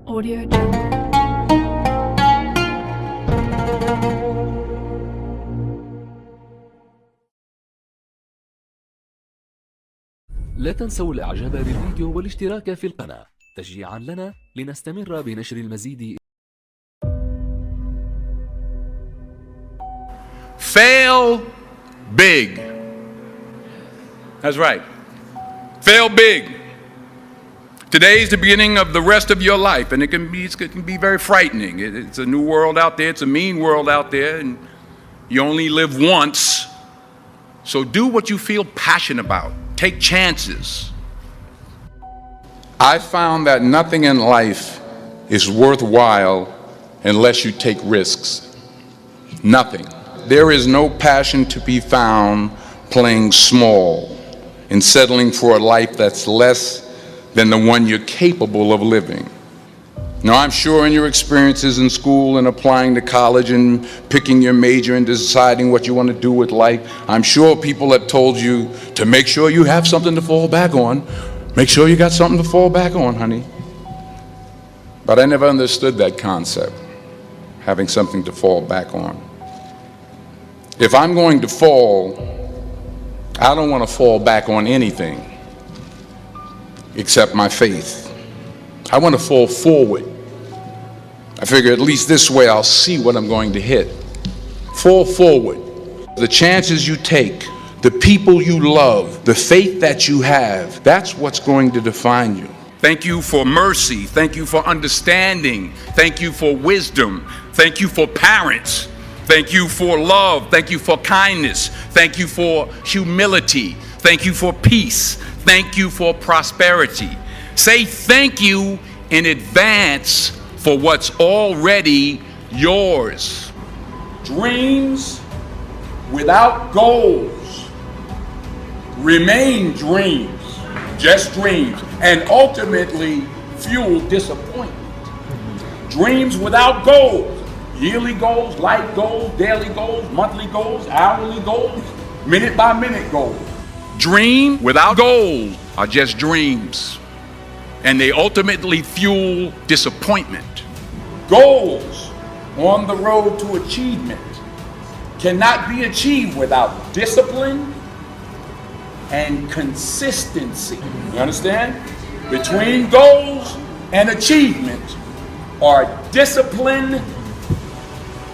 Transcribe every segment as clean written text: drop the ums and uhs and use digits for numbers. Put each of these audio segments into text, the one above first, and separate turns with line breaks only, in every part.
Audio Jungle.
لا تنسوا الاعجاب بالفيديو والاشتراك في القناة تشجيعا لنا لنستمر بنشر المزيد.
Fail big. That's right. Fail big. Today is the beginning of the rest of your life, and it can be very frightening. It's a new world out there. It's a mean world out there, and you only live once. So do what you feel passionate about. Take chances. I found that nothing in life is worthwhile unless you take risks. Nothing. There is no passion to be found playing small and settling for a life that's less than the one you're capable of living. Now, I'm sure in your experiences in school and applying to college and picking your major and deciding what you want to do with life, I'm sure people have told you to make sure you have something to fall back on. Make sure you got something to fall back on, honey. But I never understood that concept, having something to fall back on. If I'm going to fall, I don't want to fall back on anything except my faith. I want to fall forward. I figure at least this way I'll see what I'm going to hit. Fall forward. The chances you take, the people you love, the faith that you have, that's what's going to define you. Thank you for mercy. Thank you for understanding. Thank you for wisdom. Thank you for parents. Thank you for love. Thank you for kindness. Thank you for humility. Thank you for peace. Thank you for prosperity. Say thank you in advance for what's already yours. Dreams without goals remain dreams, just dreams, and ultimately fuel disappointment. Dreams without goals, yearly goals, life goals, daily goals, monthly goals, hourly goals, minute by minute goals. Dream without goals are just dreams, and they ultimately fuel disappointment. Goals on the road to achievement cannot be achieved without discipline and consistency. You understand? Between goals and achievement are discipline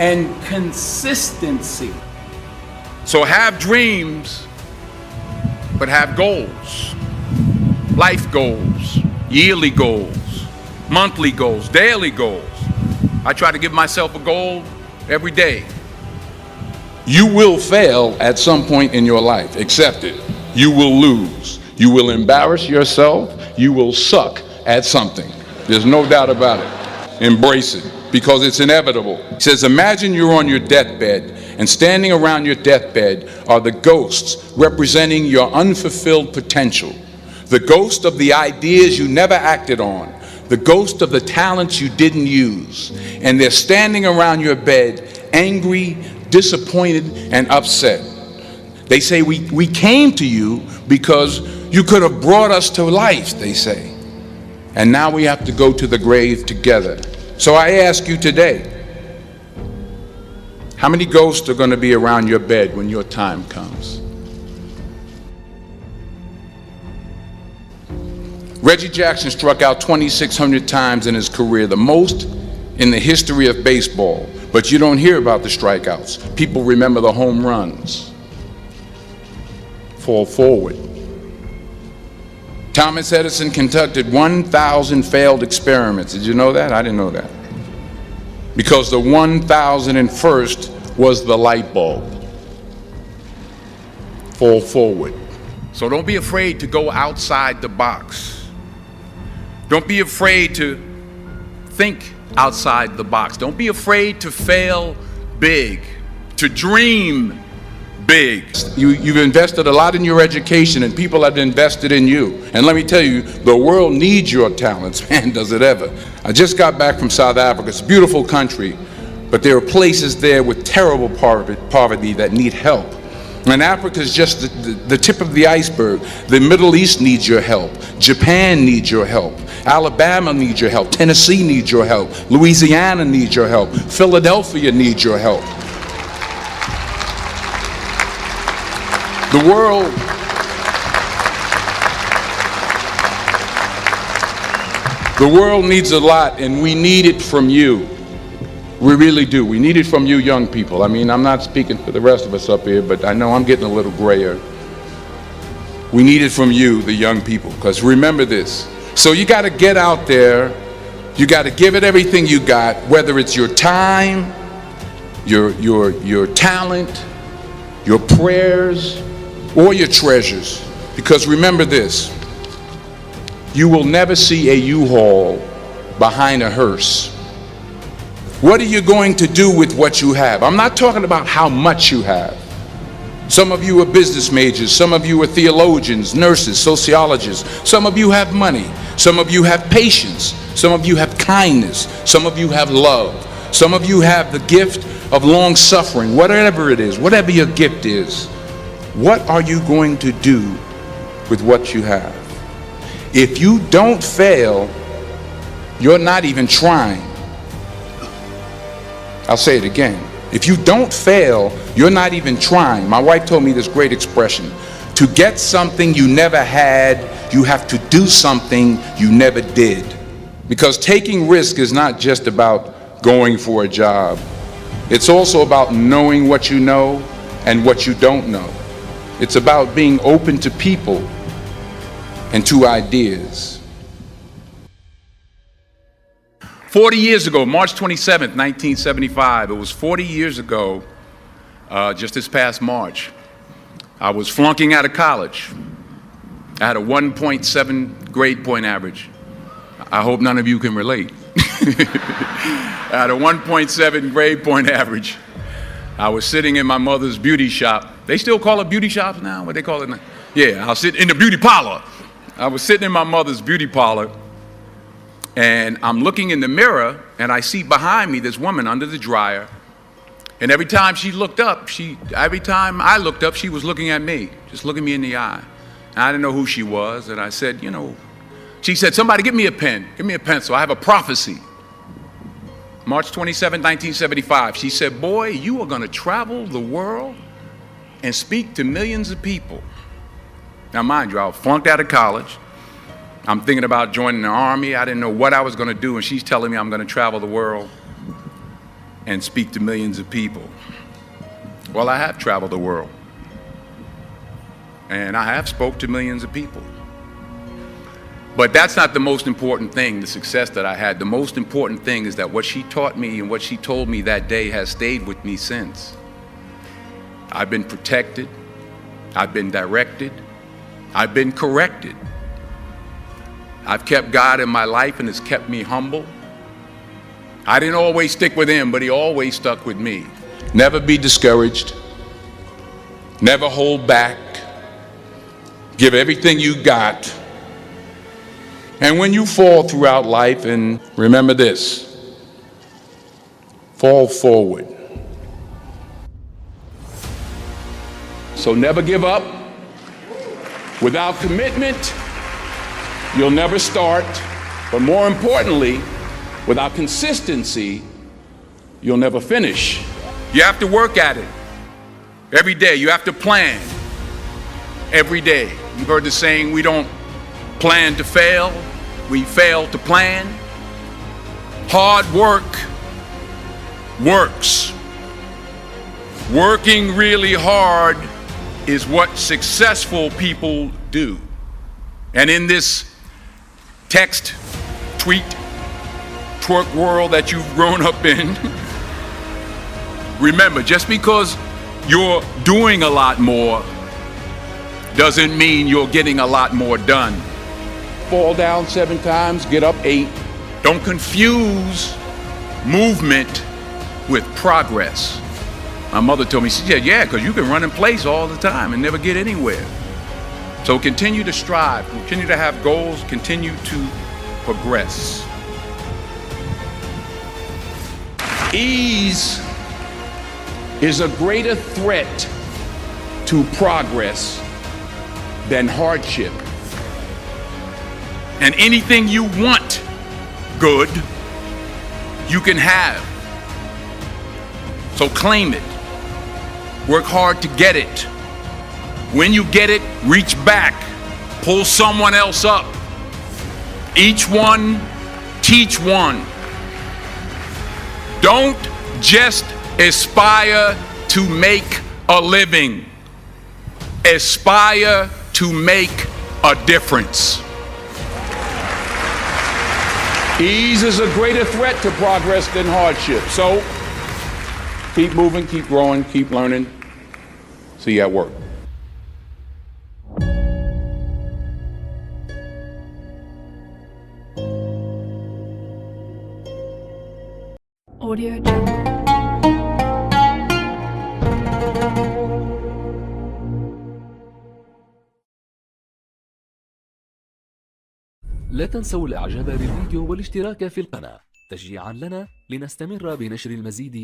and consistency. So have dreams, but have goals. Life goals, yearly goals, monthly goals, daily goals. I try to give myself a goal every day. You will fail at some point in your life. Accept it. You will lose. You will embarrass yourself. You will suck at something. There's no doubt about it. Embrace it, because it's inevitable. He says, imagine you're on your deathbed, and standing around your deathbed are the ghosts representing your unfulfilled potential. The ghost of the ideas you never acted on. The ghost of the talents you didn't use. And they're standing around your bed, angry, disappointed, and upset. They say, we came to you because you could have brought us to life, they say. And now we have to go to the grave together. So I ask you today, how many ghosts are going to be around your bed when your time comes? Reggie Jackson struck out 2,600 times in his career, the most in the history of baseball. But you don't hear about the strikeouts. People remember the home runs. Fall forward. Thomas Edison conducted 1,000 failed experiments. Did you know that? I didn't know that. Because the 1,001st was the light bulb. Fall forward. So don't be afraid to go outside the box. Don't be afraid to think outside the box. Don't be afraid to fail big, to dream big. You've invested a lot in your education, and people have invested in you. And let me tell you, the world needs your talents, man, does it ever. I just got back from South Africa. It's a beautiful country, but there are places there with terrible poverty that need help. And Africa is just the tip of the iceberg. The Middle East needs your help. Japan needs your help. Alabama needs your help. Tennessee needs your help. Louisiana needs your help. Philadelphia needs your help. The world needs a lot, and we need it from you. We really do. We need it from you young people. I mean, I'm not speaking for the rest of us up here, but I know I'm getting a little grayer. We need it from you, the young people, because remember this. So you got to get out there. You got to give it everything you got, whether it's your time, your talent, your prayers, or your treasures. Because remember this. You will never see a U-Haul behind a hearse. What are you going to do with what you have? I'm not talking about how much you have. Some of you are business majors. Some of you are theologians, nurses, sociologists. Some of you have money. Some of you have patience. Some of you have kindness. Some of you have love. Some of you have the gift of long suffering. Whatever it is, whatever your gift is, what are you going to do with what you have? If you don't fail, you're not even trying. I'll say it again. If you don't fail, you're not even trying. My wife told me this great expression. To get something you never had, you have to do something you never did. Because taking risk is not just about going for a job. It's also about knowing what you know and what you don't know. It's about being open to people and to ideas. 40 years ago, March 27th, 1975, it was 40 years ago, just this past March, I was flunking out of college. I had a 1.7 grade point average. I hope none of you can relate. I had a 1.7 grade point average. I was sitting in my mother's beauty shop. They still call it beauty shops now? What they call it now? Yeah, I'll sit in the beauty parlor. I was sitting in my mother's beauty parlor, and I'm looking in the mirror, and I see behind me this woman under the dryer. And every time she looked up, every time I looked up, she was looking at me, just looking me in the eye. And I didn't know who she was, and I said, you know, she said, somebody give me a pen, give me a pencil, I have a prophecy. March 27, 1975, she said, boy, you are gonna travel the world and speak to millions of people. Now mind you, I was flunked out of college. I'm thinking about joining the army. I didn't know what I was gonna do, and she's telling me I'm gonna travel the world and speak to millions of people. Well, I have traveled the world, and I have spoke to millions of people. But that's not the most important thing, the success that I had. The most important thing is that what she taught me and what she told me that day has stayed with me since. I've been protected, I've been directed, I've been corrected. I've kept God in my life, and it's kept me humble. I didn't always stick with him, but he always stuck with me. Never be discouraged. Never hold back. Give everything you got. And when you fall throughout life, and remember this, fall forward. So never give up. Without commitment, you'll never start. But more importantly, without consistency, you'll never finish. You have to work at it every day. You have to plan every day. You've heard the saying, we don't plan to fail, we fail to plan. Hard work works. Working really hard is what successful people do. And in this text, tweet, twerk world that you've grown up in, remember, just because you're doing a lot more doesn't mean you're getting a lot more done. Fall down 7 times, get up 8. Don't confuse movement with progress. My mother told me, she said, yeah, because you can run in place all the time and never get anywhere. So continue to strive, continue to have goals, continue to progress. Ease is a greater threat to progress than hardship. And anything you want good, you can have. So claim it. Work hard to get it. When you get it, reach back. Pull someone else up. Each one, teach one. Don't just aspire to make a living. Aspire to make a difference. Ease is a greater threat to progress than hardship. So keep moving, keep growing, keep learning. See you at work.
Audio Jungle.
لا تنسوا الاعجاب بالفيديو والاشتراك في القناة تشجيعا لنا لنستمر بنشر المزيد